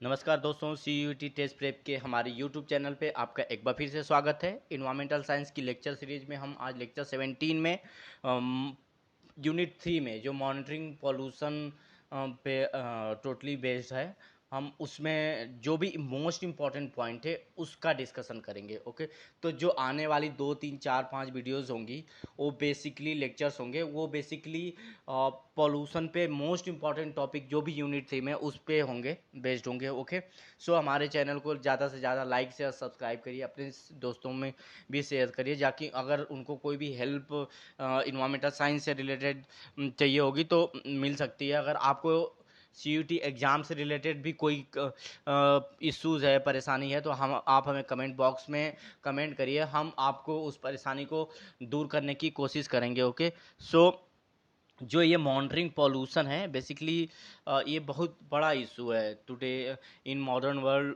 नमस्कार दोस्तों, CUET test prep के हमारे YouTube चैनल पे आपका एक बार फिर से स्वागत है। इन्वायरमेंटल साइंस की लेक्चर सीरीज में हम आज लेक्चर 17 में यूनिट 3 में जो मॉनिटरिंग पॉल्यूशन पे टोटली बेस्ड है, हम उसमें जो भी मोस्ट इम्पॉर्टेंट पॉइंट है उसका डिस्कशन करेंगे। ओके, तो जो आने वाली 2 3 4 5 वीडियोस होंगी वो बेसिकली लेक्चर्स होंगे, वो बेसिकली पॉल्यूशन पे मोस्ट इम्पॉर्टेंट टॉपिक जो भी यूनिट 3 में उस पे होंगे, बेस्ड होंगे। ओके, सो हमारे चैनल को ज़्यादा से ज़्यादा लाइक शेयर सब्सक्राइब करिए, अपने दोस्तों में भी शेयर करिए, जाकि अगर उनको कोई भी हेल्प इन्वायरमेंटल साइंस से रिलेटेड चाहिए होगी तो मिल सकती है। अगर आपको CUET एग्ज़ाम से रिलेटेड भी कोई इश्यूज़ है, परेशानी है, तो हम आप हमें कमेंट बॉक्स में कमेंट करिए, हम आपको उस परेशानी को दूर करने की कोशिश करेंगे। ओके, सो जो ये मॉनिटरिंग पॉल्यूशन है बेसिकली ये बहुत बड़ा इशू है today in modern world.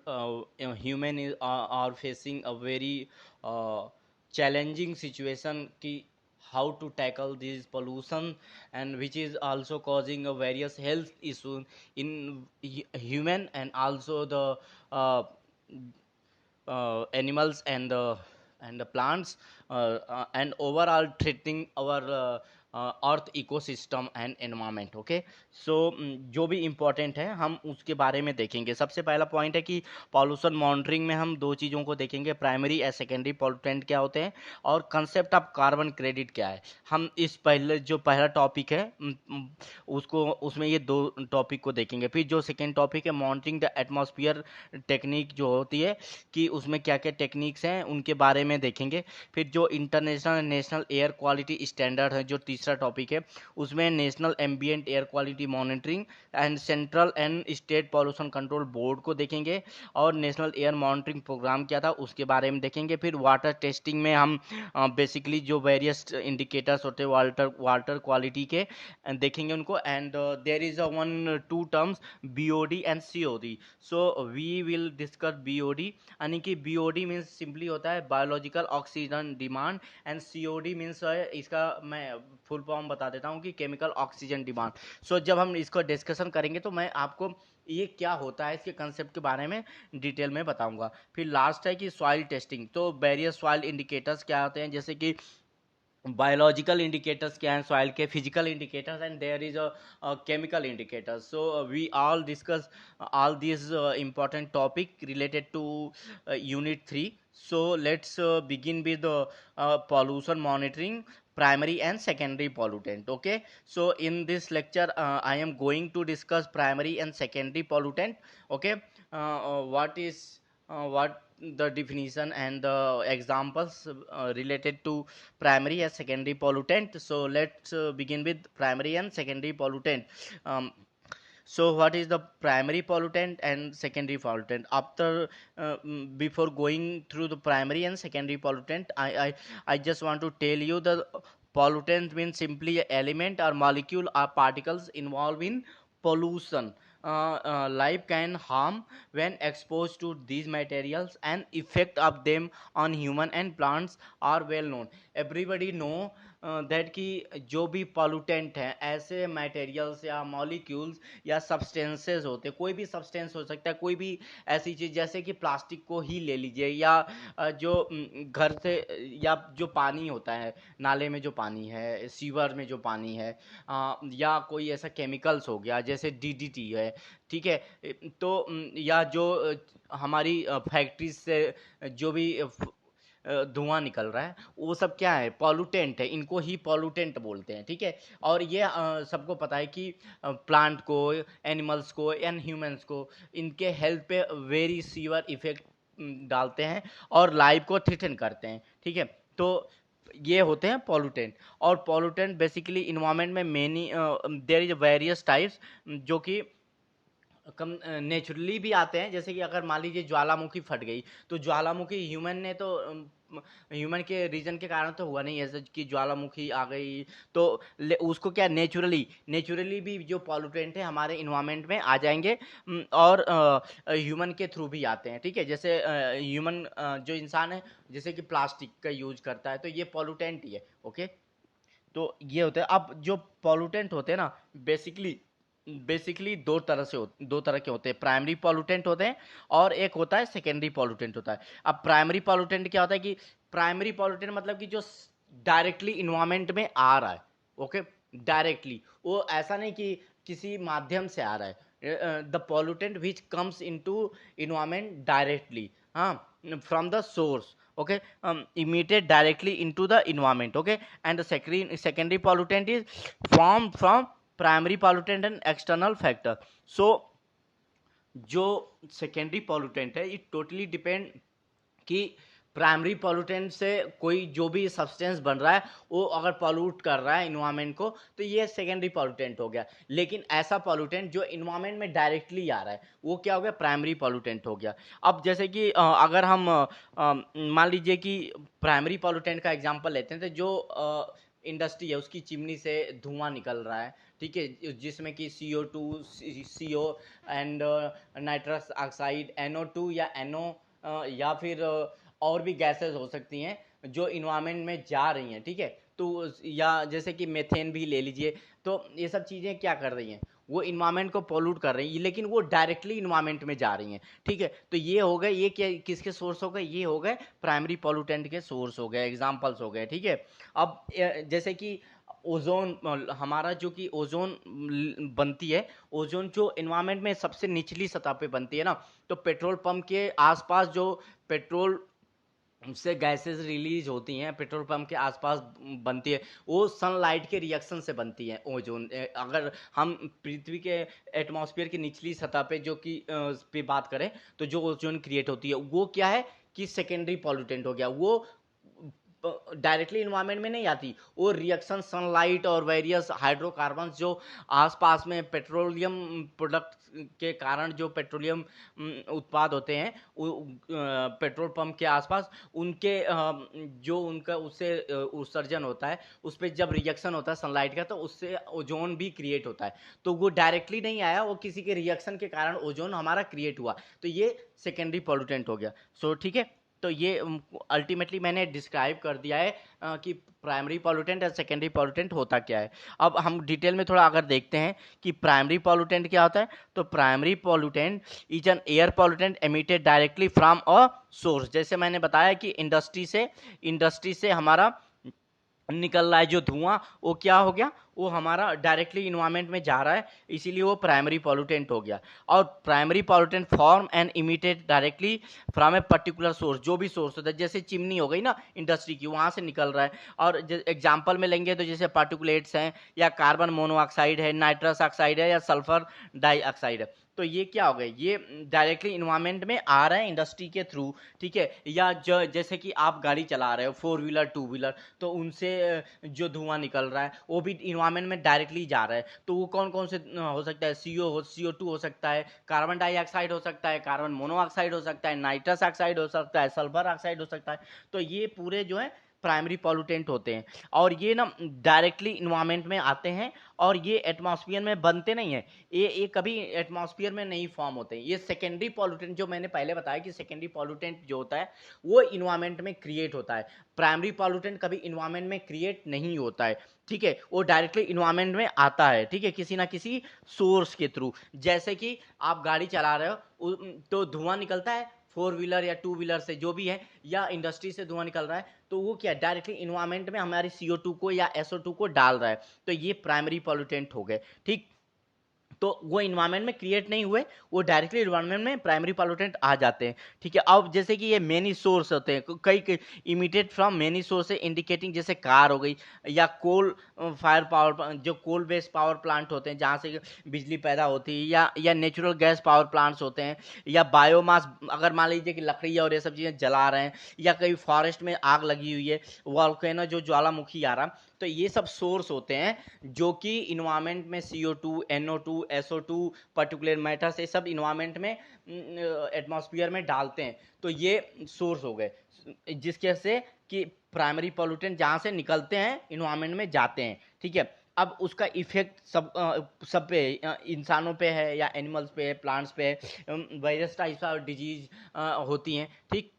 Human are facing a very challenging situation ki how to tackle this pollution, and which is also causing a various health issue in human and also the uh, animals and the plants, and overall threatening our earth ecosystem and environment. Okay, so जो भी important है हम उसके बारे में देखेंगे। सबसे पहला पॉइंट है कि पॉल्यूशन मॉनिटरिंग में हम दो चीज़ों को देखेंगे, प्राइमरी एंड सेकेंडरी पॉल्यूटेंट क्या होते हैं और कंसेप्ट ऑफ कार्बन क्रेडिट क्या है। हम इस जो पहला टॉपिक है उसको उसमें ये दो टॉपिक को देखेंगे। फिर जो सेकेंड टॉपिक है मॉनिटरिंग द एटमॉस्फेयर टेक्निक जो होती है कि उसमें क्या क्या टेक्निक्स हैं उनके बारे में देखेंगे। फिर जो international national air quality standard है जो तीसरा टॉपिक है, उसमें national ambient air quality monitoring and central and state pollution control board को देखेंगे, और नेशनल एयर मॉनिटरिंग प्रोग्राम क्या था उसके बारे में देखेंगे। फिर वाटर टेस्टिंग में हम बेसिकली जो वेरियस इंडिकेटर्स होते हैं वाटर वाटर क्वालिटी के देखेंगे उनको। And there is a one two terms BOD and COD। So we will discuss BOD, यानी कि BOD मीन्स सिंपली होता है biological oxygen demand, and COD means इसका मैं फुल फॉर्म बता देता हूँ कि केमिकल ऑक्सीजन डिमांड। सो जब हम इसको डिस्कशन करेंगे तो मैं आपको ये क्या होता है इसके कंसेप्ट के बारे में डिटेल में बताऊंगा। फिर लास्ट है कि सॉइल टेस्टिंग, तो वेरियस सॉइल इंडिकेटर्स क्या होते हैं, जैसे कि बायोलॉजिकल इंडिकेटर्स क्या हैं सॉइल के, physical indicators, and there is a chemical indicators. So we all discuss all these important topic related to unit 3. So let's begin with the pollution monitoring, primary and secondary pollutant. Okay, so in this lecture I am going to discuss primary and secondary pollutant. Okay, what the definition and the examples related to primary and secondary pollutant. So let's begin with primary and secondary pollutant. um, so what is the primary pollutant and secondary pollutant? After before going through the primary and secondary pollutant, I just want to tell you the pollutant means simply a element or molecule or particles involved in pollution. Life can harm when exposed to these materials, and effect of them on human and plants are well known. Everybody know that कि जो भी pollutant हैं ऐसे materials या molecules या substances होते हैं, कोई भी सब्सटेंस हो सकता है, कोई भी ऐसी चीज़ जैसे कि प्लास्टिक को ही ले लीजिए, या जो घर से या जो पानी होता है, नाले में जो पानी है, सीवर में जो पानी है, या कोई ऐसा केमिकल्स हो गया जैसे DDT है, ठीक है। तो या जो हमारी फैक्ट्रीज से जो भी धुआं निकल रहा है वो सब क्या है, पॉल्यूटेंट है, इनको ही पॉल्यूटेंट बोलते हैं, ठीक है। और ये सबको पता है कि प्लांट को, एनिमल्स को एंड ह्यूमंस को इनके हेल्थ पे वेरी सीवियर इफेक्ट डालते हैं और लाइफ को थ्रेटन करते हैं, ठीक है। तो ये होते हैं पॉल्यूटेंट। और पॉल्यूटेंट बेसिकली इन्वायरमेंट में many there is various types जो कि कम नेचुरली भी आते हैं। जैसे कि अगर मान लीजिए ज्वालामुखी फट गई, तो ज्वालामुखी ह्यूमन ने तो ह्यूमन के रीजन के कारण तो हुआ नहीं, ऐसे कि ज्वालामुखी आ गई तो उसको क्या नेचुरली नेचुरली भी जो पॉल्यूटेंट है हमारे इन्वायरमेंट में आ जाएंगे, और ह्यूमन के थ्रू भी आते हैं, ठीक है। जैसे ह्यूमन जो इंसान है जैसे कि प्लास्टिक का यूज करता है तो ये पॉल्यूटेंट ही है। ओके, तो ये होता है। अब जो पॉल्यूटेंट होते हैं ना बेसिकली बेसिकली दो तरह के होते हैं, प्राइमरी पॉल्यूटेंट होते हैं और एक होता है सेकेंडरी पॉल्यूटेंट होता है। अब प्राइमरी पॉल्यूटेंट क्या होता है कि प्राइमरी पॉल्यूटेंट मतलब कि जो डायरेक्टली इन्वायरमेंट में आ रहा है, ओके, डायरेक्टली, वो ऐसा नहीं कि किसी माध्यम से आ रहा है, the pollutant which comes into environment directly, हाँ, from the source, okay, emitted directly into the environment, okay, and the secondary pollutant is formed from primary pollutant and external factor. So जो सेकेंडरी पॉल्यूटेंट है it totally depend कि primary pollutant से कोई जो भी substance बन रहा है वो अगर पॉल्यूट कर रहा है इन्वायरमेंट को तो ये सेकेंडरी पॉल्यूटेंट हो गया। लेकिन ऐसा पॉल्यूटेंट जो इन्वायरमेंट में डायरेक्टली आ रहा है वो क्या हो गया, प्राइमरी पॉल्यूटेंट हो गया। अब जैसे कि अगर हम मान लीजिए कि प्राइमरी पॉल्यूटेंट का एग्जांपल लेते हैं तो जो इंडस्ट्री है उसकी चिमनी से धुआं निकल रहा है, ठीक है, जिसमें कि CO2, CO and nitrous oxide, NO2 या NO या फिर और भी गैसेस हो सकती हैं जो इन्वायरमेंट में जा रही हैं, ठीक है, तो या जैसे कि मेथेन भी ले लीजिए। तो ये सब चीज़ें क्या कर रही हैं, वो इन्वायरमेंट को पोल्यूट कर रही हैं, लेकिन वो डायरेक्टली इन्वायरमेंट में जा रही हैं, ठीक है। तो ये हो गए, ये क्या किसके सोर्स हो गए, ये हो गए प्राइमरी पॉल्यूटेंट के सोर्स हो गए, एग्जाम्पल्स हो गए, ठीक है। अब जैसे कि ओजोन, हमारा जो कि ओजोन बनती है, ओजोन जो इन्वायरमेंट में सबसे निचली सतह पे बनती है ना, तो पेट्रोल पंप के आसपास जो पेट्रोल से गैसेस रिलीज होती हैं, पेट्रोल पंप के आसपास बनती है, वो सनलाइट के रिएक्शन से बनती है ओजोन। अगर हम पृथ्वी के एटमॉस्फेयर की निचली सतह पे जो कि पे बात करें तो जो ओजोन क्रिएट होती है वो क्या है कि सेकेंडरी पॉल्यूटेंट हो गया। वो डायरेक्टली इन्वायरमेंट में नहीं आती, वो रिएक्शन सनलाइट और वेरियस हाइड्रोकार्बन जो आसपास में पेट्रोलियम प्रोडक्ट के कारण जो पेट्रोलियम उत्पाद होते हैं पेट्रोल पंप के आसपास, उनके जो उनका उससे उत्सर्जन होता है, उस पर जब रिएक्शन होता है सनलाइट का तो उससे ओजोन भी क्रिएट होता है। तो वो डायरेक्टली नहीं आया, वो किसी के रिएक्शन के कारण ओजोन हमारा क्रिएट हुआ, तो ये सेकेंडरी पॉल्यूटेंट हो गया। सो ठीक है, तो ये अल्टीमेटली मैंने डिस्क्राइब कर दिया है कि प्राइमरी पॉल्यूटेंट और सेकेंडरी पॉल्यूटेंट होता क्या है। अब हम डिटेल में थोड़ा अगर देखते हैं कि प्राइमरी पॉल्यूटेंट क्या होता है, तो primary pollutant is an air pollutant emitted directly from a source. जैसे मैंने बताया कि इंडस्ट्री से हमारा निकल रहा है जो धुआं, वो क्या हो गया, वो हमारा डायरेक्टली इन्वायरमेंट में जा रहा है, इसीलिए वो प्राइमरी पॉल्यूटेंट हो गया। और primary pollutant form and emitted directly from a particular source, जो भी सोर्स होता है, जैसे चिमनी हो गई ना इंडस्ट्री की, वहां से निकल रहा है। और एग्जाम्पल में लेंगे तो जैसे पार्टिकुलेट्स हैं या कार्बन मोनोऑक्साइड है, नाइट्रस ऑक्साइड है या सल्फर डाइऑक्साइड है, तो ये क्या हो गए, ये डायरेक्टली इन्वायरमेंट में आ रहे हैं इंडस्ट्री के थ्रू, ठीक है। या जैसे कि आप गाड़ी चला रहे हो 4 व्हीलर 2 व्हीलर, तो उनसे जो धुआं निकल रहा है वो भी इन्वायरमेंट में डायरेक्टली जा रहा है। तो वो कौन कौन से हो सकता है, CO2 हो सकता है, कार्बन डाइऑक्साइड हो सकता है, कार्बन मोनोऑक्साइड हो सकता है, नाइट्रस ऑक्साइड हो सकता है, सल्फर ऑक्साइड हो सकता है। तो ये पूरे जो है प्राइमरी पॉल्यूटेंट होते हैं, और ये ना डायरेक्टली इन्वायरमेंट में आते हैं, और ये एटमॉस्फेयर में बनते नहीं है, ये कभी एटमॉस्फेयर में नहीं फॉर्म होते हैं। ये सेकेंडरी पॉल्यूटेंट जो मैंने पहले बताया कि सेकेंडरी पॉल्यूटेंट जो होता है वो इन्वायरमेंट में क्रिएट होता है, प्राइमरी पॉल्यूटेंट कभी इन्वायरमेंट में क्रिएट नहीं होता है, ठीक है। वो डायरेक्टली इन्वायरमेंट में आता है, ठीक है, किसी ना किसी सोर्स के थ्रू। जैसे कि आप गाड़ी चला रहे हो तो धुआं निकलता है 4 व्हीलर या 2 व्हीलर से जो भी है, या इंडस्ट्री से धुआं निकल रहा है, तो वो क्या डायरेक्टली इन्वायरमेंट में हमारी CO2 को या SO2 को डाल रहा है, तो ये प्राइमरी पॉल्यूटेंट हो गए, ठीक। तो वो इन्वायरमेंट में क्रिएट नहीं हुए, वो डायरेक्टली इन्वायरमेंट में प्राइमरी पॉल्यूटेंट आ जाते हैं, ठीक है। अब जैसे कि ये मेनी सोर्स होते हैं, कई emitted from many source indicating, जैसे कार हो गई, या कोल फायर पावर, जो कोल बेस्ड पावर प्लांट होते हैं जहाँ से बिजली पैदा होती है, या नेचुरल गैस पावर प्लांट्स होते हैं, या बायोमास, अगर मान लीजिए कि लकड़ी और ये सब चीज़ें जला रहे हैं, या कहीं फॉरेस्ट में आग लगी हुई है, वॉल्केनो जो ज्वालामुखी आ रहा, तो ये सब सोर्स होते हैं जो कि इन्वायरमेंट में CO2, NO2, SO2, particular matters, ये सब इन्वायरमेंट में एटमॉस्फेयर में डालते हैं। तो ये सोर्स हो गए जिसके से कि प्राइमरी पॉल्यूटेंट जहाँ से निकलते हैं इन्वायरमेंट में जाते हैं, ठीक है। अब उसका इफेक्ट सब पे, इंसानों पे है या एनिमल्स पे है, प्लांट्स पे है, वायरस टाइप्स ऑफ डिजीज होती हैं, ठीक।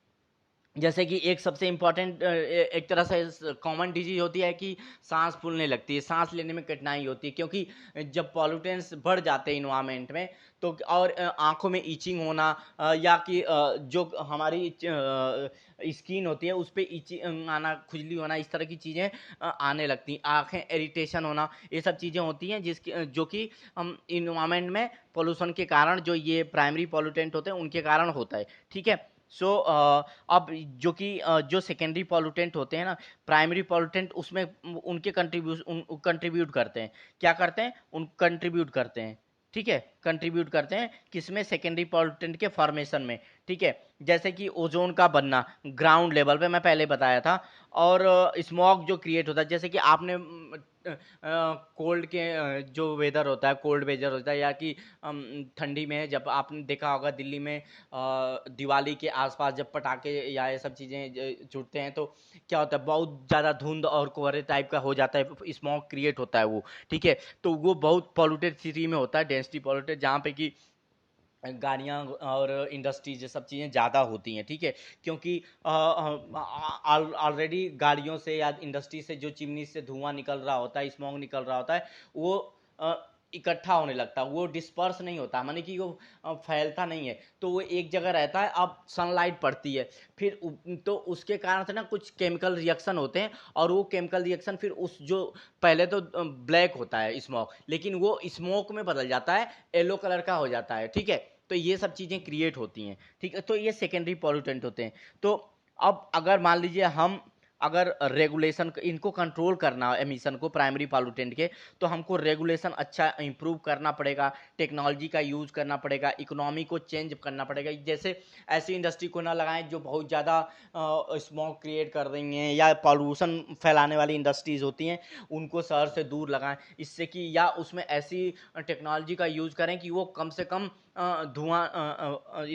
जैसे कि एक सबसे इम्पॉर्टेंट एक तरह से कॉमन डिजीज होती है कि सांस फूलने लगती है, सांस लेने में कठिनाई होती है, क्योंकि जब पॉल्यूटेंट्स बढ़ जाते हैं इन्वायरमेंट में तो, और आंखों में ईचिंग होना, या कि जो हमारी स्किन होती है उस पर ईचिंग आना, खुजली होना, इस तरह की चीज़ें आने लगती हैं, आंखें इरिटेशन होना, ये सब चीज़ें होती हैं जिसकी जो कि हम इन्वायरमेंट में पोल्यूशन के कारण, जो ये प्राइमरी पॉल्यूटेंट होते हैं उनके कारण होता है। ठीक है। सो अब जो कि जो सेकेंडरी पॉल्यूटेंट होते हैं ना, प्राइमरी पॉल्यूटेंट उसमें उनके कंट्रीब्यूट करते हैं, क्या करते हैं, उन कंट्रीब्यूट करते हैं। ठीक है, कंट्रीब्यूट करते हैं किसमें, सेकेंडरी पॉल्यूटेंट के फॉर्मेशन में। ठीक है, जैसे कि ओजोन का बनना ग्राउंड लेवल पे मैं पहले बताया था, और स्मॉग जो क्रिएट होता है, जैसे कि आपने कोल्ड के जो वेदर होता है, कोल्ड वेदर होता है, या कि ठंडी में जब आपने देखा होगा दिल्ली में दिवाली के आसपास जब पटाखे या ये सब चीज़ें छूटते हैं तो क्या होता है, बहुत ज़्यादा धुंध और कोहरे टाइप का हो जाता है, स्मॉग क्रिएट होता है वो। ठीक है, तो वो बहुत पॉल्यूटेड सिटी में होता है, डेंसिटी पॉल्यूटेड, जहाँ पे कि गाड़ियाँ और इंडस्ट्रीज ये सब चीज़ें ज़्यादा होती हैं। ठीक है, क्योंकि ऑलरेडी गाड़ियों से या इंडस्ट्री से जो चिमनी से धुआं निकल रहा होता है, स्मॉग निकल रहा होता है, वो इकट्ठा होने लगता है, वो डिस्पर्स नहीं होता, माने कि वो फैलता नहीं है, तो वो एक जगह रहता है। अब सनलाइट पड़ती है, फिर तो उसके कारण से ना कुछ केमिकल रिएक्शन होते हैं, और वो केमिकल रिएक्शन फिर उस जो पहले तो ब्लैक होता है स्मोक, लेकिन वो स्मोक में बदल जाता है, येलो कलर का हो जाता है। ठीक है, तो ये सब चीज़ें क्रिएट होती हैं। ठीक है, तो ये सेकेंडरी पॉल्यूटेंट होते हैं। तो अब अगर मान लीजिए हम अगर रेगुलेशन इनको कंट्रोल करना एमिशन को प्राइमरी पॉल्यूटेंट के, तो हमको रेगुलेशन अच्छा इंप्रूव करना पड़ेगा, टेक्नोलॉजी का यूज़ करना पड़ेगा, इकोनॉमी को चेंज करना पड़ेगा। जैसे ऐसी इंडस्ट्री को ना लगाएं जो बहुत ज़्यादा स्मोक क्रिएट कर रही हैं या पॉल्यूशन फैलाने वाली इंडस्ट्रीज़ होती हैं, उनको शहर से दूर लगाएं, इससे कि या उसमें ऐसी टेक्नोलॉजी का यूज़ करें कि वो कम से कम धुआं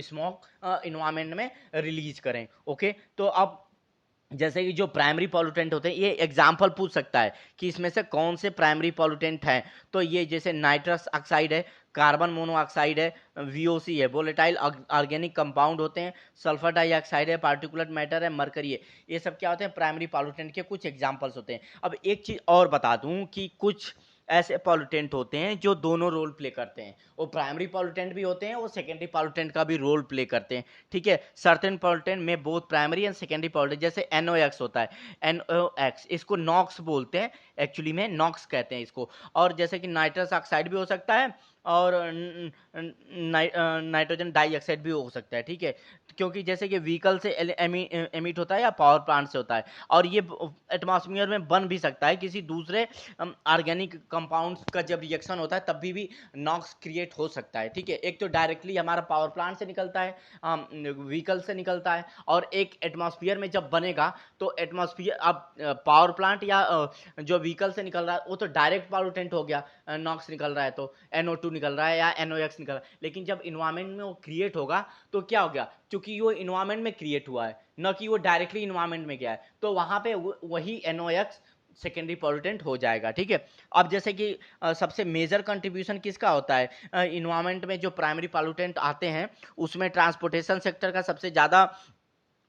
स्मोक इन्वायरमेंट में रिलीज करें। ओके, तो अब जैसे कि जो प्राइमरी पॉल्यूटेंट होते हैं, ये एग्जाम्पल पूछ सकता है कि इसमें से कौन से प्राइमरी पॉल्यूटेंट हैं, तो ये जैसे नाइट्रस ऑक्साइड है, कार्बन मोनोऑक्साइड है, वीओसी है, वोलेटाइल ऑर्गेनिक कंपाउंड होते हैं, सल्फर डाइऑक्साइड है, पार्टिकुलर मैटर है, मरकरी है, ये सब क्या होते हैं, प्राइमरी पॉल्यूटेंट के कुछ एग्जाम्पल्स होते हैं। अब एक चीज और बता दूं कि कुछ ऐसे पॉल्यूटेंट होते हैं जो दोनों रोल प्ले करते हैं, वो प्राइमरी पॉल्यूटेंट भी होते हैं, वो सेकेंडरी पॉल्यूटेंट का भी रोल प्ले करते हैं। ठीक है, सर्टेन पॉल्यूटेंट में both primary and secondary pollutant, जैसे NOx होता है, NOx इसको नॉक्स बोलते हैं, एक्चुअली में नॉक्स कहते हैं इसको, और जैसे कि नाइट्रस ऑक्साइड भी हो सकता है, और नाइट्रोजन डाइऑक्साइड भी हो सकता है। ठीक है, क्योंकि जैसे कि व्हीकल से एमिट होता है या पावर प्लांट से होता है, और ये एटमॉस्फेयर में बन भी सकता है किसी दूसरे ऑर्गेनिक कंपाउंड्स का जब रिएक्शन होता है तब भी नॉक्स क्रिएट हो सकता है। ठीक है, एक तो डायरेक्टली हमारा पावर प्लांट से निकलता है, व्हीकल से निकलता है, और एक एटमॉस्फेयर में जब बनेगा तो एटमॉस्फेयर, अब पावर प्लांट या जो व्हीकल से निकल रहा है वो तो डायरेक्ट पॉल्यूटेंट हो गया, नॉक्स निकल रहा है तो NO2 निकल रहा है या NOx निकल रहा है, लेकिन जब इन्वायरमेंट में वो क्रिएट होगा तो क्या हो गया, क्योंकि वो इन्वायरमेंट में क्रिएट हुआ है, न कि वो डायरेक्टली इन्वायरमेंट में गया है, तो वहां पे वही NOx सेकेंडरी पॉल्यूटेंट हो जाएगा। ठीक है, अब जैसे कि सबसे मेजर कंट्रीब्यूशन किसका होता है इन्वायरमेंट में, जो प्राइमरी पॉल्यूटेंट आते हैं उसमें ट्रांसपोर्टेशन सेक्टर का सबसे ज़्यादा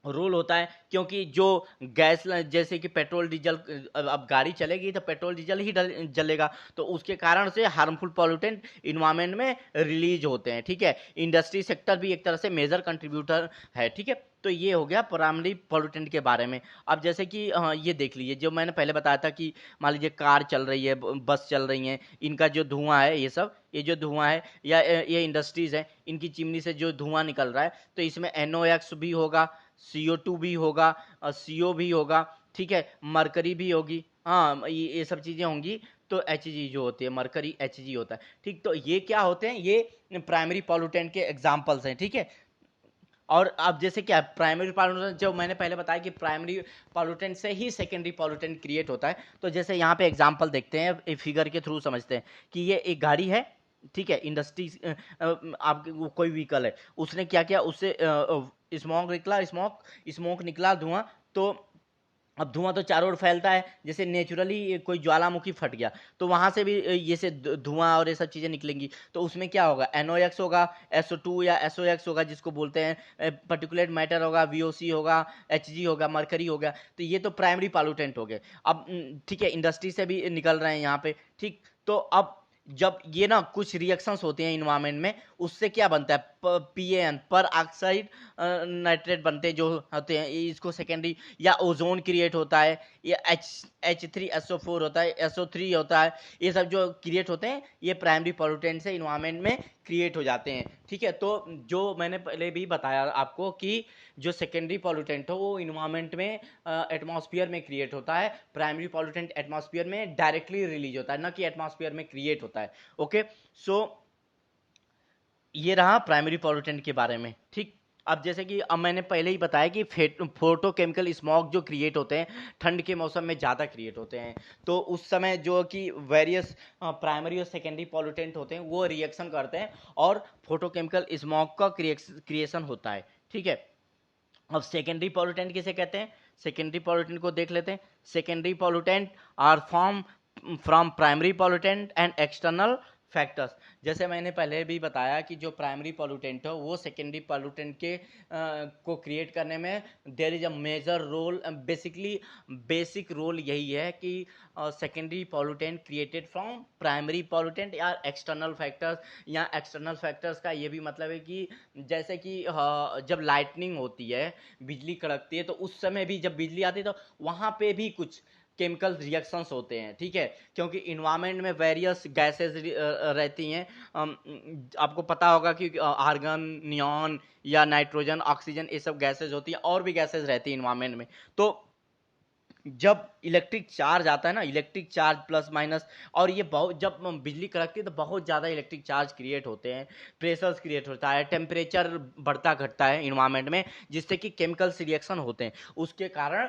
रोल होता है, क्योंकि जो गैस जैसे कि पेट्रोल डीजल, अब गाड़ी चलेगी तो पेट्रोल डीजल ही जलेगा, तो उसके कारण से हार्मफुल पॉल्यूटेंट इन्वायरमेंट में रिलीज होते हैं। ठीक है, इंडस्ट्री सेक्टर भी एक तरह से मेजर कंट्रीब्यूटर है। ठीक है, तो ये हो गया प्राइमरी पॉल्यूटेंट के बारे में। अब जैसे कि ये देख लीजिए, जो मैंने पहले बताया था कि मान लीजिए कार चल रही है, बस चल रही है, इनका जो धुआं है, ये सब ये जो धुआं है, या ये इंडस्ट्रीज है, इनकी चिमनी से जो धुआं निकल रहा है, तो इसमें NOx भी होगा, CO2 भी होगा, CO भी होगा। ठीक है, मरकरी भी होगी, हाँ ये सब चीज़ें होंगी, तो HG जो होती है, मरकरी HG होता है। ठीक, तो ये क्या होते हैं, ये प्राइमरी पॉल्यूटेंट के एग्जाम्पल्स हैं। ठीक है, और अब जैसे क्या प्राइमरी पॉल्यूटेंट, जो मैंने पहले बताया कि प्राइमरी पॉल्यूटेंट से ही सेकेंडरी पॉल्यूटेंट क्रिएट होता है, तो जैसे यहाँ पे एग्जांपल देखते हैं, फिगर के थ्रू समझते हैं कि ये एक गाड़ी है। ठीक है, इंडस्ट्री, आपके कोई व्हीकल है, उसने क्या किया, उससे स्मोक निकला, स्मोक निकला, धुआं, तो अब धुआं तो चारों ओर फैलता है, जैसे नेचुरली कोई ज्वालामुखी फट गया तो वहां से भी ये से धुआं और ये सब चीजें निकलेंगी, तो उसमें क्या होगा, NOx होगा, SO2 या SOx होगा जिसको बोलते हैं, पर्टिकुलेट मैटर होगा, VOC होगा, HG होगा, मरकरी हो गया। तो ये तो प्राइमरी पॉल्यूटेंट हो गए। अब ठीक है, इंडस्ट्री से भी निकल रहे हैं यहाँ पे, ठीक। तो अब जब ये ना कुछ रिएक्शंस होते हैं इन्वायरमेंट में, उससे क्या बनता है, PAN, पर ऑक्साइड नाइट्रेट बनते हैं जो होते हैं, इसको सेकेंडरी, या ओजोन क्रिएट होता है, या H3SO4 होता है, SO3 होता है, ये सब जो क्रिएट होते हैं ये प्राइमरी पॉल्यूटेंट से इन्वायरमेंट में क्रिएट हो जाते हैं, ठीक है। तो जो मैंने पहले भी बताया आपको कि जो सेकेंडरी पॉल्यूटेंट हो वो इन्वायरमेंट में एटमॉस्फेयर में क्रिएट होता है, प्राइमरी पॉल्यूटेंट एटमॉस्फेयर में डायरेक्टली रिलीज होता है, ना कि एटमॉस्फेयर में क्रिएट होता है। ओके, सो ये रहा प्राइमरी पॉल्यूटेंट के बारे में, ठीक। अब जैसे कि अब मैंने पहले ही बताया कि फोटोकेमिकल स्मॉग जो क्रिएट होते हैं ठंड के मौसम में ज़्यादा क्रिएट होते हैं, तो उस समय जो कि वेरियस प्राइमरी और सेकेंडरी पॉल्यूटेंट होते हैं वो रिएक्शन करते हैं और फोटोकेमिकल स्मॉग का क्रिएशन होता है, ठीक है। अब सेकेंडरी पॉल्यूटेंट किसे कहते हैं, सेकेंडरी पॉल्यूटेंट को देख लेते हैं। Secondary pollutant are form from primary pollutant and external factors. जैसे मैंने पहले भी बताया कि जो प्राइमरी पॉल्यूटेंट हो वो सेकेंडरी पॉल्यूटेंट के को क्रिएट करने में there is a major role, basically basic role यही है कि secondary pollutant created from primary pollutant या एक्सटर्नल फैक्टर्स। या एक्सटर्नल फैक्टर्स का ये भी मतलब है कि जैसे कि जब लाइटनिंग होती है, बिजली कड़कती है, तो उस समय भी जब बिजली आती है तो वहाँ पे भी कुछ केमिकल रिएक्शंस होते हैं, ठीक है, क्योंकि इन्वायरमेंट में वेरियस गैसेस रहती हैं। आपको पता होगा कि आर्गन, नियॉन या नाइट्रोजन, ऑक्सीजन, ये सब गैसेस होती हैं, और भी गैसेस रहती हैं इन्वायरमेंट में। तो जब इलेक्ट्रिक चार्ज आता है ना, इलेक्ट्रिक चार्ज प्लस माइनस, और ये बहुत, जब बिजली कड़कती है तो बहुत ज़्यादा इलेक्ट्रिक चार्ज क्रिएट होते हैं, प्रेशर्स क्रिएट होता है, टेम्परेचर बढ़ता घटता है इन्वायरमेंट में, जिससे कि केमिकल्स रिएक्शन होते हैं, उसके कारण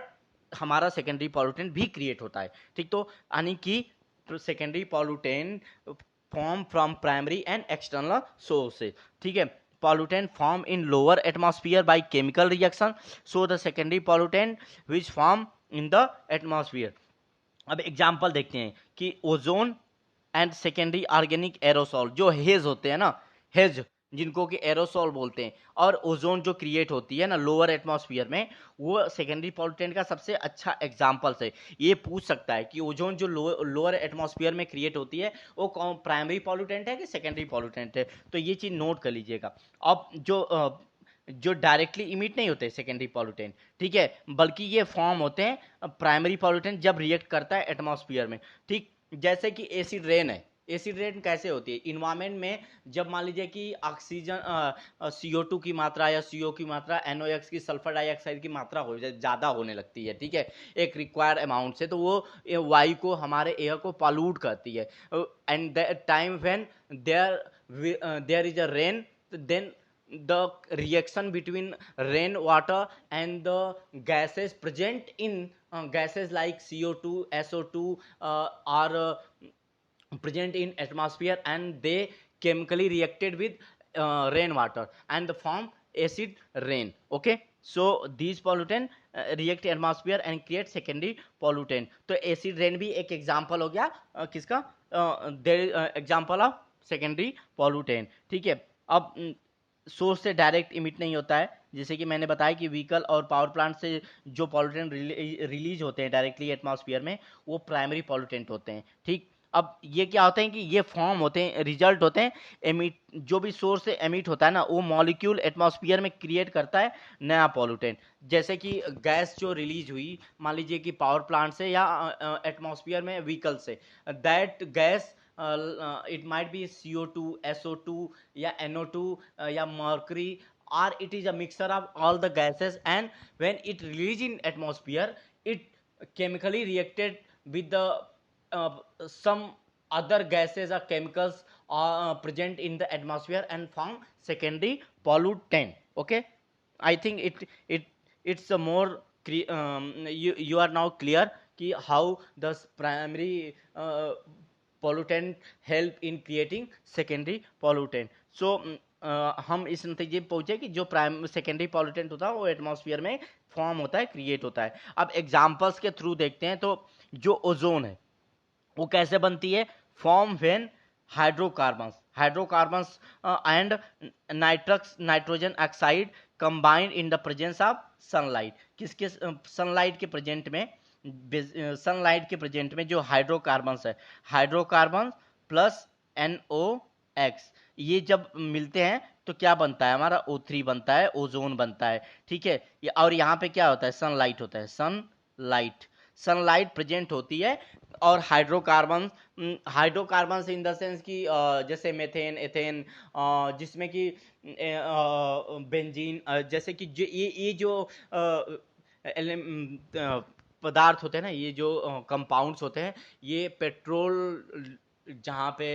हमारा सेकेंडरी पॉल्यूटेंट भी क्रिएट होता है, ठीक। तो यानी कि secondary pollutant form from primary and external sources, ठीक है। Pollutant form in lower atmosphere by chemical reaction, so the secondary pollutant which form in the atmosphere। अब एग्जाम्पल देखते हैं कि ozone and secondary organic aerosol, जो hedge होते हैं ना, हेज जिनको कि एरोसॉल बोलते हैं, और ओजोन जो क्रिएट होती है ना लोअर एटमॉस्फेयर में, वो सेकेंडरी पॉल्यूटेंट का सबसे अच्छा एग्जाम्पल है। ये पूछ सकता है कि ओजोन जो लोअर एटमॉस्फेयर में क्रिएट होती है वो प्राइमरी पॉल्यूटेंट है कि सेकेंडरी पॉल्यूटेंट है, तो ये चीज़ नोट कर लीजिएगा। अब जो डायरेक्टली इमिट नहीं होते सेकेंडरी पॉल्यूटेंट, ठीक है, बल्कि ये फॉर्म होते हैं प्राइमरी पॉल्यूटेंट जब रिएक्ट करता है एटमॉस्फेयर में, ठीक। जैसे कि एसिड रेन है, एसिड रेन कैसे होती है इन्वायरमेंट में, जब मान लीजिए कि ऑक्सीजन CO2 की मात्रा या CO की मात्रा, NOx की, सल्फर डाइऑक्साइड की मात्रा हो ज़्यादा होने लगती है, ठीक है, एक रिक्वायर्ड अमाउंट से, तो वो वायु को, हमारे एयर को पॉल्यूट करती है। And the time when there is a rain, then the reaction between rain water and the gases present in gases like CO2, SO2 are present in atmosphere, and they chemically reacted with rain water and the form acid rain, okay। So these pollutant react atmosphere and create secondary pollutant। तो acid rain भी एक example हो गया किसका, example of secondary pollutant, ठीक है। अब source से डायरेक्ट इमिट नहीं होता है, जैसे कि मैंने बताया कि व्हीकल और पावर प्लांट से जो पॉल्यूटेंट रिलीज होते हैं डायरेक्टली एटमॉस्फेयर में, वो प्राइमरी पॉल्यूटेंट होते हैं, ठीक। अब ये क्या होते हैं कि ये फॉर्म होते हैं, रिजल्ट होते हैं एमिट, जो भी सोर्स से एमिट होता है ना वो मॉलिक्यूल एटमॉस्फेयर में क्रिएट करता है नया पॉल्यूटेंट। जैसे कि गैस जो रिलीज हुई मान लीजिए कि पावर प्लांट से या एटमॉस्फेयर में व्हीकल से, that gas it might be CO2, SO2 या NO2 या mercury, or it is a mixture of all the gases, and when it released in atmosphere it chemically reacted with the uh, some other gases or chemicals present in the atmosphere and form secondary pollutant, okay। I think it's a more you are now clear कि how the primary pollutant help in creating secondary pollutant। So हम इस नतीजे पे पहुंचे कि जो prime secondary pollutant होता है वो एटमॉस्फेयर में फॉर्म होता है, क्रिएट होता है। अब एग्जांपल्स के थ्रू देखते हैं। तो जो ओजोन है वो कैसे बनती है? Form when hydrocarbons and nitrogen oxide combined in the presence of sunlight. किसके? सनलाइट के प्रेजेंट में। सनलाइट के प्रेजेंट में जो हाइड्रोकार्बन्स है, हाइड्रोकार्बन प्लस NOx, ये जब मिलते हैं तो क्या बनता है? हमारा O3 बनता है, ओजोन बनता है। ठीक है। और यहाँ पे क्या होता है? सनलाइट होता है। सनलाइट प्रेजेंट होती है और हाइड्रोकार्बन इन द सेंस कि जैसे मेथेन, एथेन, जिसमें कि बेंजीन, जैसे कि ये जो पदार्थ होते हैं ना, ये जो कंपाउंड्स होते हैं, ये पेट्रोल, जहाँ पे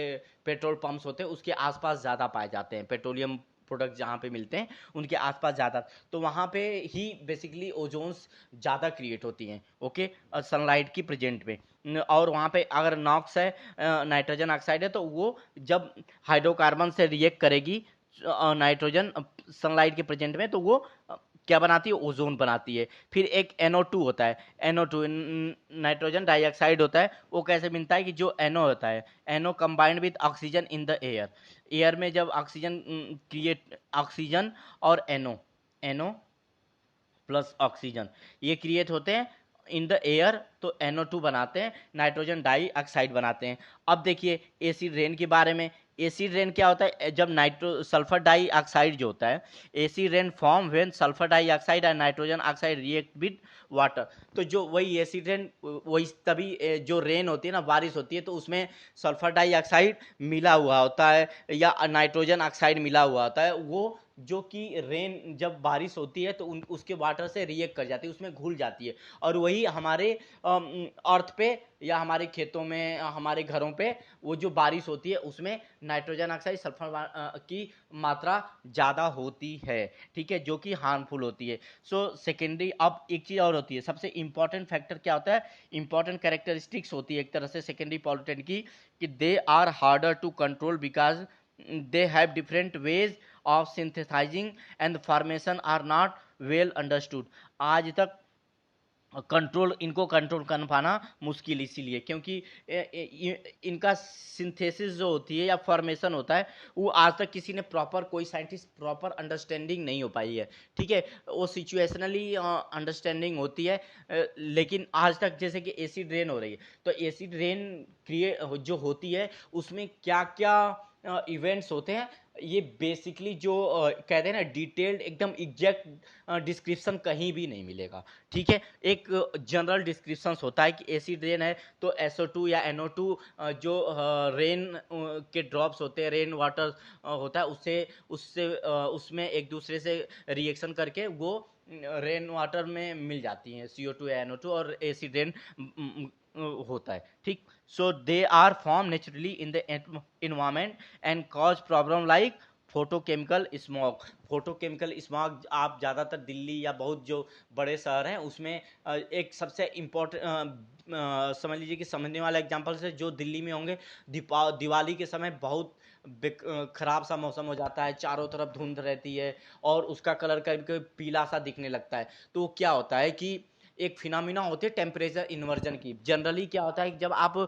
पेट्रोल पंप्स होते हैं उसके आसपास ज़्यादा पाए जाते हैं। पेट्रोलियम प्रोडक्ट जहाँ पे मिलते हैं उनके आसपास ज़्यादा, तो वहाँ पे ही बेसिकली ओजोन्स ज़्यादा क्रिएट होती हैं। ओके, सनलाइट की प्रेजेंट में। और वहाँ पे अगर नॉक्स है, नाइट्रोजन ऑक्साइड है, तो वो जब हाइड्रोकार्बन से रिएक्ट करेगी नाइट्रोजन सनलाइट के प्रेजेंट में, तो वो क्या बनाती है? ओजोन बनाती है। फिर एक NO2 होता है। NO2 नाइट्रोजन डाइऑक्साइड होता है। वो कैसे मिलता है? कि जो NO होता है, NO combined with oxygen in the air में जब ऑक्सीजन क्रिएट, ऑक्सीजन और NO प्लस ऑक्सीजन ये क्रिएट होते हैं इन द एयर, तो NO2 बनाते हैं, नाइट्रोजन डाइऑक्साइड बनाते हैं। अब देखिए एसिड रेन के बारे में। एसिड रेन क्या होता है? जब सल्फर डाइऑक्साइड जो होता है, acid rain form when sulphur dioxide and nitrogen oxide react with water. तो जो वही एसिड रेन, वही तभी जो रेन होती है ना, बारिश होती है, तो उसमें सल्फर डाइऑक्साइड मिला हुआ होता है या नाइट्रोजन ऑक्साइड मिला हुआ होता है। वो जो कि रेन जब बारिश होती है तो उसके वाटर से रिएक्ट कर जाती है, उसमें घुल जाती है, और वही हमारे अर्थ पे या हमारे खेतों में, हमारे घरों पे वो जो बारिश होती है उसमें नाइट्रोजन ऑक्साइड, सल्फर की मात्रा ज़्यादा होती है। ठीक है, जो कि हार्मफुल होती है। सो सेकेंडरी, अब एक चीज़ और होती है, सबसे इंपॉर्टेंट फैक्टर क्या होता है? इंपॉर्टेंट कैरेक्टरिस्टिक्स होती है एक तरह से सेकेंडरी पॉल्यूटेंट की, कि they are harder to control because they have different ways of synthesizing and formation are not well understood। आज तक इनको कंट्रोल कर पाना मुश्किल इसीलिए क्योंकि इनका सिंथेसिस जो होती है या फॉर्मेशन होता है, वो आज तक किसी ने कोई साइंटिस्ट प्रॉपर अंडरस्टैंडिंग नहीं हो पाई है। ठीक है, वो सिचुएशनली अंडरस्टैंडिंग होती है, लेकिन आज तक जैसे कि एसिड रेन हो रही है, तो एसिड रेन क्रिएट जो होती है उसमें क्या क्या इवेंट्स होते हैं, ये बेसिकली जो कहते हैं ना, डिटेल्ड एकदम एग्जैक्ट डिस्क्रिप्शन कहीं भी नहीं मिलेगा। ठीक है, एक जनरल डिस्क्रिप्शन होता है कि एसिड रेन है तो SO2 या NO2 जो रेन के ड्रॉप्स होते हैं, रेन वाटर होता है, उसमें एक दूसरे से रिएक्शन करके वो रेन वाटर में मिल जाती हैं, CO2 या NO2, और एसिड रेन होता है। ठीक, so they are form naturally in the environment and cause problem like photochemical smog. आप ज़्यादातर दिल्ली या बहुत जो बड़े शहर हैं उसमें एक सबसे इम्पोर्टेंट समझ लीजिए कि समझने वाला एग्जांपल से, जो दिल्ली में होंगे, दिवाली के समय बहुत खराब सा मौसम हो जाता है, चारों तरफ धुंध रहती है और उसका कलर कभी कभी पीला सा दिखने लगता है। तो क्या होता है कि एक फिनोमिना होती है टेम्परेचर इन्वर्जन की। जनरली क्या होता है कि जब आप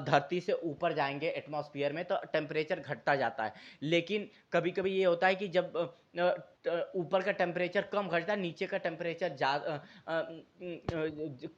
धरती से ऊपर जाएंगे एटमॉस्फेयर में तो टेम्परेचर घटता जाता है, लेकिन कभी कभी ये होता है कि जब ऊपर का टेम्परेचर कम घटता है, नीचे का टेम्परेचर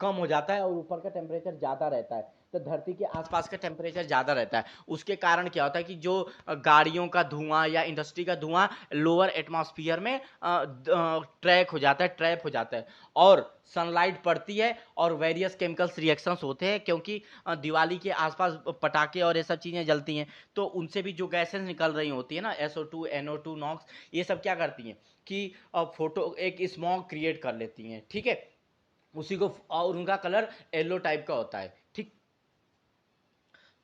कम हो जाता है और ऊपर का टेम्परेचर ज़्यादा रहता है, तो धरती के आसपास का टेम्परेचर ज़्यादा रहता है। उसके कारण क्या होता है कि जो गाड़ियों का धुआं या इंडस्ट्री का धुआं लोअर एटमॉस्फेयर में ट्रैप हो जाता है, और सनलाइट पड़ती है और वेरियस केमिकल्स रिएक्शंस होते हैं, क्योंकि दिवाली के आसपास पटाखे और ये सब चीज़ें जलती हैं, तो उनसे भी जो गैसेस निकल रही होती है ना, SO2, NO2, नॉक्स, ये सब क्या करती हैं कि फोटो एक स्मॉग क्रिएट कर लेती हैं। ठीक है, उसी को, और उनका कलर येलो टाइप का होता है। ठीक,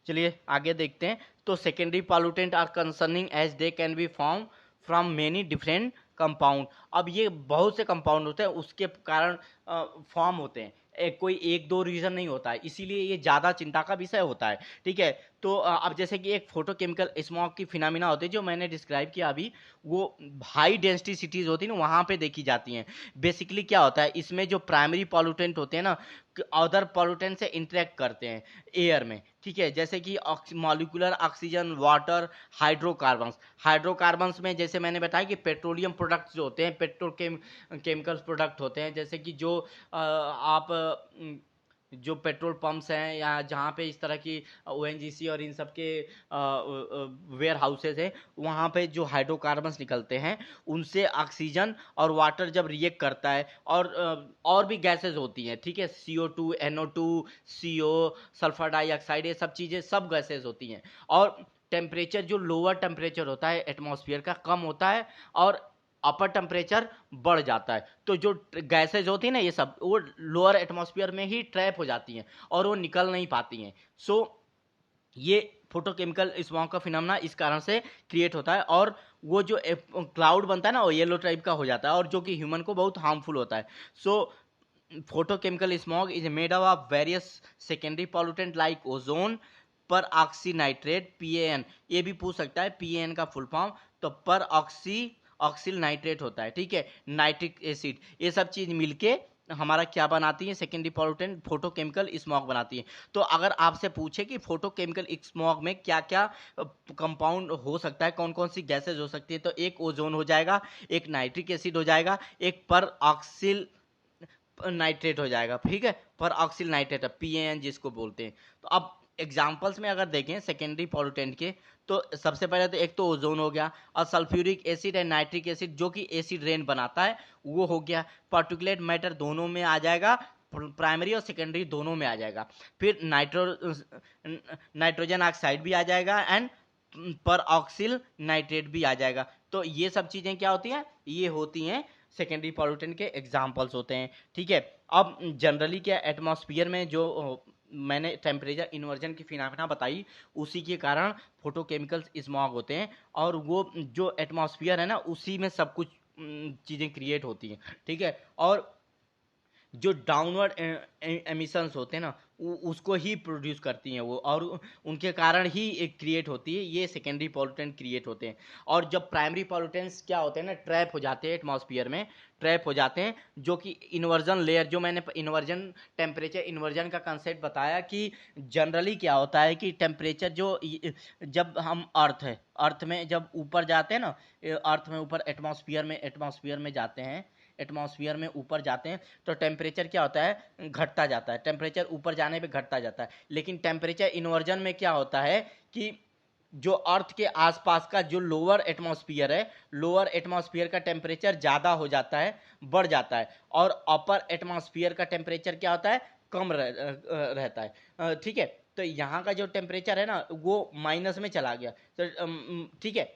चलिए आगे देखते हैं। तो secondary pollutant are concerning as they can be form from many different compound. अब ये बहुत से कंपाउंड होते हैं, उसके कारण फॉर्म होते हैं। कोई एक दो रीजन नहीं होता है, इसीलिए ये ज़्यादा चिंता का विषय होता है। ठीक है, तो अब जैसे कि एक फोटोकेमिकल स्मॉग की फिनोमिना होती है जो मैंने डिस्क्राइब किया अभी, वो हाई डेंसिटी सिटीज़ होती है ना, वहाँ पे देखी जाती हैं। बेसिकली क्या होता है, इसमें जो प्राइमरी पॉल्यूटेंट होते हैं ना, अदर पॉल्यूटेंट से इंटरेक्ट करते हैं एयर में। ठीक है, जैसे कि molecular oxygen, water, hydrocarbons. Hydrocarbons में जैसे मैंने बताया कि पेट्रोलियम प्रोडक्ट्स जो होते हैं, केमिकल्स प्रोडक्ट होते हैं, जैसे कि जो आप जो पेट्रोल पंप्स हैं या जहाँ पे इस तरह की ओएनजीसी और इन सब के वेयर हाउसेज है, वहाँ पे जो हाइड्रोकार्बन्स निकलते हैं उनसे ऑक्सीजन और वाटर जब रिएक्ट करता है, और भी गैसेज होती हैं। ठीक है, CO2, NO2, CO, sulphur dioxide, ये सब चीज़ें सब गैसेज होती हैं। और टेम्परेचर जो लोअर टेम्परेचर होता है एटमॉस्फेयर का कम होता है और अपर टेम्परेचर बढ़ जाता है, तो जो गैसेज होती है ना, ये सब वो लोअर एटमॉस्फेयर में ही ट्रैप हो जाती हैं और वो निकल नहीं पाती हैं। सो ये फोटोकेमिकल स्मॉग का फिनोमेना इस कारण से क्रिएट होता है, और वो जो क्लाउड बनता है ना, वो येलो टाइप का हो जाता है, और जो कि ह्यूमन को बहुत हार्मफुल होता है। सो photochemical smog is made up of various secondary pollutant like ozone, पर ऑक्सी नाइट्रेट, PAN। ये भी पूछ सकता है PAN का फुल फॉर्म, तो पर ऑक्सिल नाइट्रेट होता है। ठीक है, नाइट्रिक एसिड, ये सब चीज मिलके हमारा क्या बनाती है, सेकेंडरी पॉल्यूटेंट फोटोकेमिकल स्मॉग बनाती है। तो अगर आपसे पूछे कि फोटोकेमिकल स्मॉग में क्या क्या कंपाउंड हो सकता है, कौन कौन सी गैसेज हो सकती है, तो एक ओजोन हो जाएगा, एक नाइट्रिक एसिड हो जाएगा, एक पर ऑक्सिल नाइट्रेट हो जाएगा। ठीक है, पर ऑक्सिल नाइट्रेट, PAN जिसको बोलते हैं। तो अब एग्जांपल्स में अगर देखें सेकेंडरी पॉल्यूटेंट के, तो सबसे पहले तो एक तो ओजोन हो गया, और sulphuric acid and nitric acid जो कि एसिड रेन बनाता है वो हो गया। पार्टिकुलेट मैटर दोनों में आ जाएगा, प्राइमरी और सेकेंडरी दोनों में आ जाएगा। फिर नाइट्रोजन ऑक्साइड भी आ जाएगा एंड पर ऑक्सिल नाइट्रेट भी आ जाएगा। तो ये सब चीजें क्या होती हैं, ये होती हैं सेकेंडरी पॉल्यूटेंट के एग्जाम्पल्स होते हैं। ठीक है, अब जनरली क्या एटमॉस्फेयर में जो मैंने टेम्परेचर इन्वर्जन की फिनोमेना बताई, उसी के कारण फोटोकेमिकल्स स्मॉग होते हैं, और वो जो एटमॉस्फेयर है ना, उसी में सब कुछ चीज़ें क्रिएट होती हैं। ठीक है, और जो डाउनवर्ड एमिशंस होते हैं ना, उसको ही प्रोड्यूस करती हैं वो, और उनके कारण ही एक क्रिएट होती है, ये सेकेंडरी पॉल्यूटेंट क्रिएट होते हैं। और जब प्राइमरी पॉल्यूटेंट्स क्या होते हैं ना, ट्रैप हो जाते हैं एटमॉस्फेयर में, ट्रैप हो जाते हैं, जो कि इन्वर्जन लेयर, जो मैंने इन्वर्जन टेम्परेचर इन्वर्जन का कंसेप्ट बताया कि जनरली क्या होता है कि टेम्परेचर जो जब हम अर्थ में जब ऊपर जाते हैं ना, अर्थ में ऊपर एटमॉस्फेयर में जाते हैं, एटमॉस्फेयर में ऊपर जाते हैं, तो टेम्परेचर क्या होता है, घटता जाता है। टेम्परेचर ऊपर जाने पे घटता जाता है, लेकिन टेम्परेचर इन्वर्जन में क्या होता है कि जो अर्थ के आसपास का जो लोअर एटमॉस्फेयर है, लोअर एटमॉस्फेयर का टेम्परेचर ज़्यादा हो जाता है, बढ़ जाता है, और अपर एटमॉस्फेयर का टेम्परेचर क्या होता है, कम रहता है। ठीक है, तो यहाँ का जो टेम्परेचर है ना, वो माइनस में चला गया। तो ठीक है,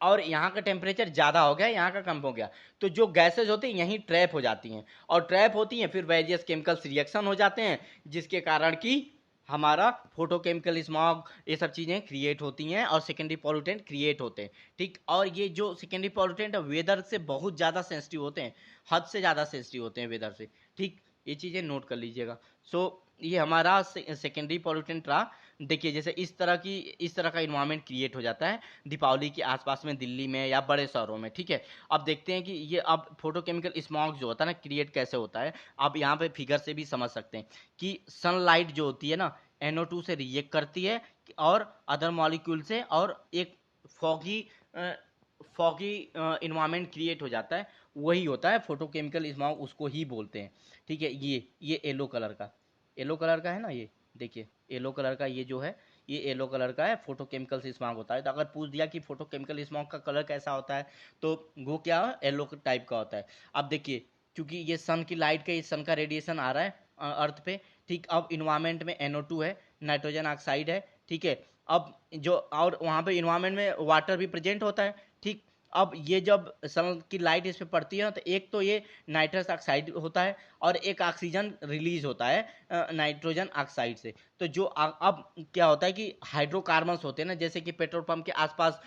और यहाँ का टेम्परेचर ज़्यादा हो गया, यहाँ का कम हो गया, तो जो गैसेज होती हैं यहीं ट्रैप हो जाती हैं, और ट्रैप होती हैं, फिर वेरियस केमिकल्स रिएक्शन हो जाते हैं, जिसके कारण कि हमारा फोटोकेमिकल स्मॉग, ये सब चीज़ें क्रिएट होती हैं और सेकेंडरी पॉल्यूटेंट क्रिएट होते हैं। ठीक, और ये जो सेकेंडरी पॉल्यूटेंट है वेदर से बहुत ज़्यादा सेंसिटिव होते हैं, हद से ज़्यादा सेंसिटिव होते हैं वेदर से। ठीक, ये चीज़ें नोट कर लीजिएगा। सो ये हमारा सेकेंडरी पॉल्यूटेंट रहा। देखिए, जैसे इस तरह का इन्वायरमेंट क्रिएट हो जाता है दीपावली के आसपास में, दिल्ली में या बड़े शहरों में। ठीक है, अब देखते हैं कि ये अब फोटोकेमिकल स्मॉग जो होता है ना, क्रिएट कैसे होता है। आप यहाँ पे फिगर से भी समझ सकते हैं कि सनलाइट जो होती है ना, NO2 से रिएक्ट करती है और अदर मॉलिक्यूल से, और एक फॉगी फॉगी इन्वायरमेंट क्रिएट हो जाता है, वही होता है फोटोकेमिकल स्मॉग, उसको ही बोलते हैं। ठीक है, ये येलो कलर का है ना, ये देखिए येलो कलर का, ये जो है ये येलो कलर का है, फोटोकेमिकल से स्मॉग होता है। तो अगर पूछ दिया कि फोटोकेमिकल स्मॉग का कलर कैसा होता है, तो वो क्या है, येलो टाइप का होता है। अब देखिए, क्योंकि ये सन की लाइट का, ये सन का रेडिएशन आ रहा है अर्थ पे। ठीक, अब इन्वायरमेंट में NO2 है, नाइट्रोजन ऑक्साइड है। ठीक है, अब जो और वहाँ पे इन्वायरमेंट में वाटर भी प्रेजेंट होता है। ठीक, अब ये जब सन की लाइट इस पे पड़ती है तो एक तो ये नाइट्रस ऑक्साइड होता है, और एक ऑक्सीजन रिलीज होता है नाइट्रोजन ऑक्साइड से। तो जो अब क्या होता है कि हाइड्रोकार्बन्स होते हैं ना, जैसे कि पेट्रोल पंप के आसपास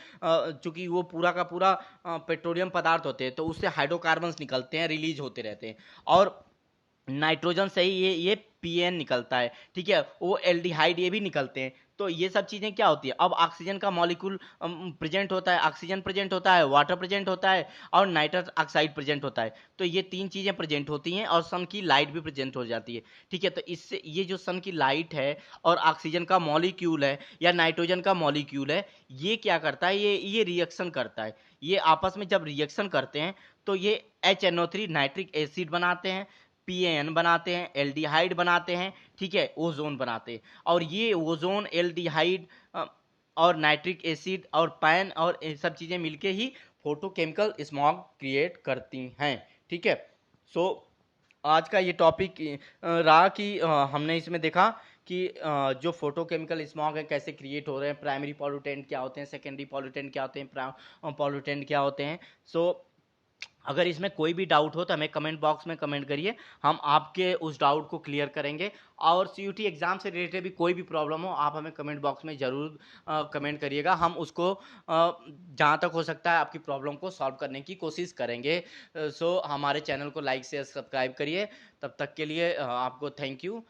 चूंकि वो पूरा का पूरा पेट्रोलियम पदार्थ होते हैं, तो उससे हाइड्रोकार्बन्स निकलते हैं, रिलीज होते रहते हैं। और नाइट्रोजन से ही ये पीएन निकलता है, ठीक है, वो एल्डिहाइड ये भी निकलते हैं। तो ये सब चीजें क्या होती है, अब ऑक्सीजन का मॉलिक्यूल प्रेजेंट होता है, ऑक्सीजन प्रेजेंट होता है, वाटर प्रेजेंट होता है, और नाइट्रस ऑक्साइड प्रेजेंट होता है। तो ये तीन चीजें प्रेजेंट होती हैं और सन की लाइट भी प्रेजेंट हो जाती है, ठीक है। तो इससे ये जो सन की लाइट है और ऑक्सीजन का मॉलिक्यूल है या नाइट्रोजन का मॉलिक्यूल है, ये क्या करता है, ये रिएक्शन करता है। ये आपस में जब रिएक्शन करते हैं तो ये HNO3 नाइट्रिक एसिड बनाते हैं, PAN बनाते हैं, एल्डिहाइड बनाते हैं, ठीक है, ओजोन बनाते हैं। और ये ओजोन, एल्डिहाइड और नाइट्रिक एसिड और पैन और ये सब चीज़ें मिलके ही फोटोकेमिकल स्मॉग क्रिएट करती हैं, ठीक है। सो आज का ये टॉपिक रहा कि हमने इसमें देखा कि जो फोटोकेमिकल स्मॉग है कैसे क्रिएट हो रहे हैं, प्राइमरी पॉल्यूटेंट क्या होते हैं, सेकेंडरी पॉल्यूटेंट क्या होते हैं, पॉल्यूटेंट क्या होते हैं। सो अगर इसमें कोई भी डाउट हो तो हमें कमेंट बॉक्स में कमेंट करिए, हम आपके उस डाउट को क्लियर करेंगे। और CUT एग्ज़ाम से रिलेटेड भी कोई भी प्रॉब्लम हो, आप हमें कमेंट बॉक्स में ज़रूर कमेंट करिएगा, हम उसको जहाँ तक हो सकता है आपकी प्रॉब्लम को सॉल्व करने की कोशिश करेंगे। सो हमारे चैनल को लाइक शेयर सब्सक्राइब करिए। तब तक के लिए आपको थैंक यू।